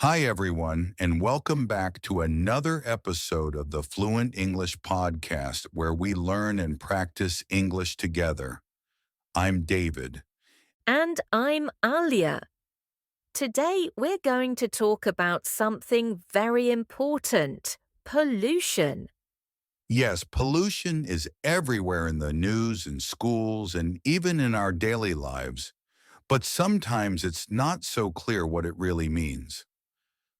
Hi, everyone, and welcome back to another episode of the Fluent English podcast where we learn and practice English together. I'm David. And I'm Alya. Today we're going to talk about something very important: pollution. Yes, pollution is everywhere in the news and schools and even in our daily lives, but sometimes it's not so clear what it really means.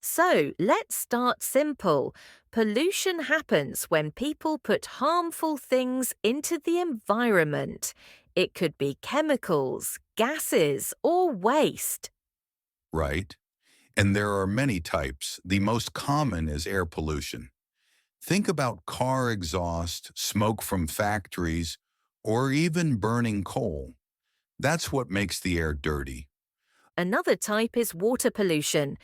So let's start simple. Pollution happens when people put harmful things into the environment. It could be chemicals, gases, or waste. Right? And there are many types. The most common is air pollution. Think about car exhaust, smoke from factories, or even burning coal. That's what makes the air dirty. Another type is water pollution.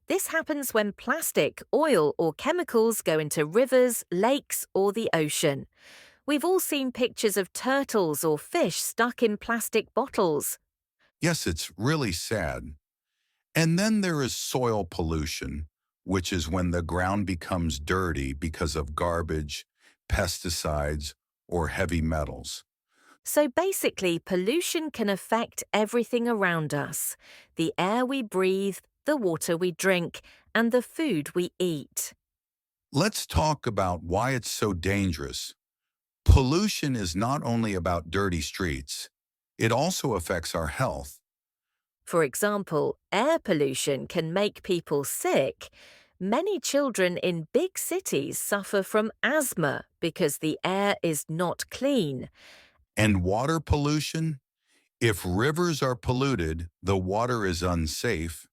This happens when plastic, oil, or chemicals go into rivers, lakes, or the ocean. We've all seen pictures of turtles or fish stuck in plastic bottles. Yes, it's really sad. And then there is soil pollution, which is when the ground becomes dirty because of garbage, pesticides, or heavy metals. So basically, pollution can affect everything around us: the air we breathe, the water we drink, and the food we eat. Let's talk about why it's so dangerous. Pollution is not only about dirty streets, it also affects our health. For example, air pollution can make people sick. Many children in big cities suffer from asthma because the air is not clean. And water pollution? If rivers are polluted, the water is unsafe,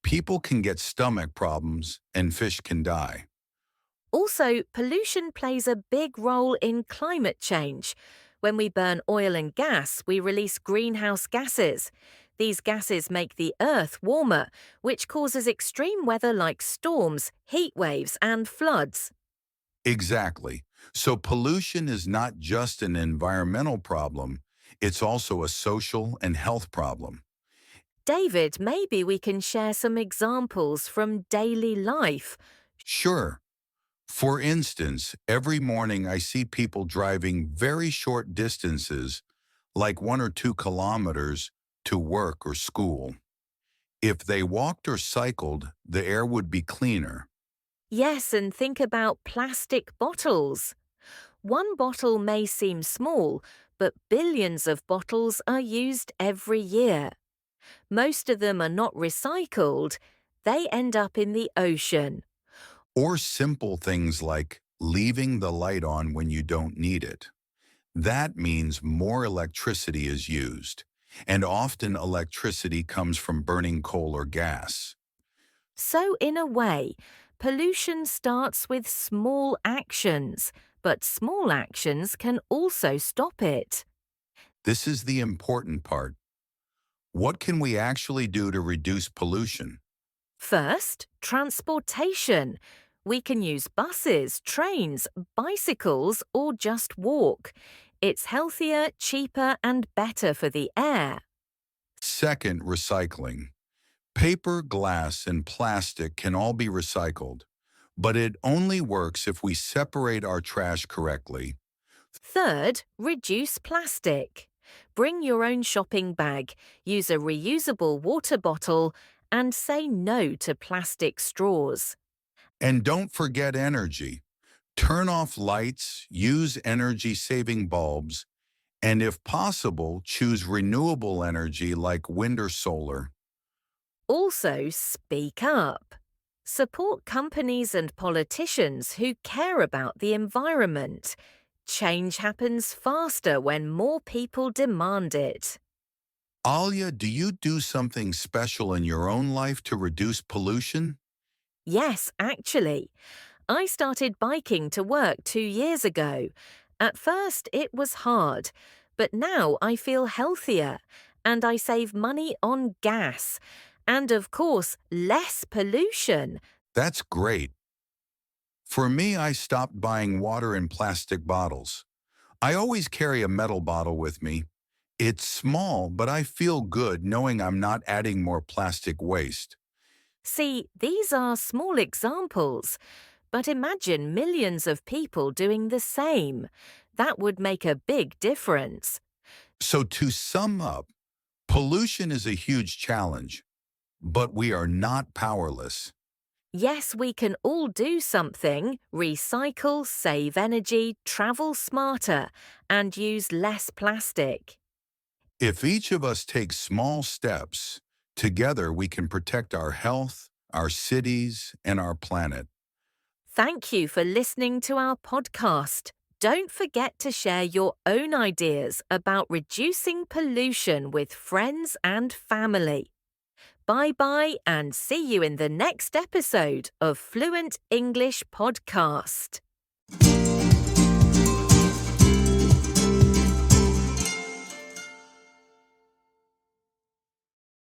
people can get stomach problems and fish can die. Also, pollution plays a big role in climate change. When we burn oil and gas, we release greenhouse gases. These gases make the earth warmer, which causes extreme weather like storms, heat waves, and floods. Exactly. So pollution is not just an environmental problem, it's also a social and health problem. David, maybe we can share some examples from daily life. Sure. For instance, every morning I see people driving very short distances, like 1 or 2 kilometers, to work or school. If they walked or cycled, the air would be cleaner. Yes, and think about plastic bottles. One bottle may seem small, but billions of bottles are used every year. Most of them are not recycled. They end up in the ocean. Or simple things like leaving the light on when you don't need it. That means more electricity is used, and often electricity comes from burning coal or gas. So, in a way, pollution starts with small actions, but small actions can also stop it. This is the important part. What can we actually do to reduce pollution? First, transportation. We can use buses, trains, bicycles, or just walk. It's healthier, cheaper, and better for the air. Second, recycling. Paper, glass, and plastic can all be recycled, but it only works if we separate our trash correctly. Third, reduce plastic. Bring your own shopping bag, use a reusable water bottle, and say no to plastic straws. And don't forget energy. Turn off lights, use energy-saving bulbs, and if possible, choose renewable energy like wind or solar. Also, speak up. Support companies and politicians who care about the environment. Change happens faster when more people demand it. Alia, do you do something special in your own life to reduce pollution? Yes, actually. I started biking to work 2 years ago. At first, it was hard, but now I feel healthier and I save money on gas. And of course, less pollution. That's great. For me, I stopped buying water in plastic bottles. I always carry a metal bottle with me. It's small, but I feel good knowing I'm not adding more plastic waste. See, these are small examples, but imagine millions of people doing the same. That would make a big difference. So to sum up, pollution is a huge challenge, but we are not powerless. Yes, we can all do something, recycle, save energy, travel smarter, and use less plastic. If each of us takes small steps, together we can protect our health, our cities, and our planet. Thank you for listening to our podcast. Don't forget to share your own ideas about reducing pollution with friends and family. Bye bye and see you in the next episode of Fluent English Podcast.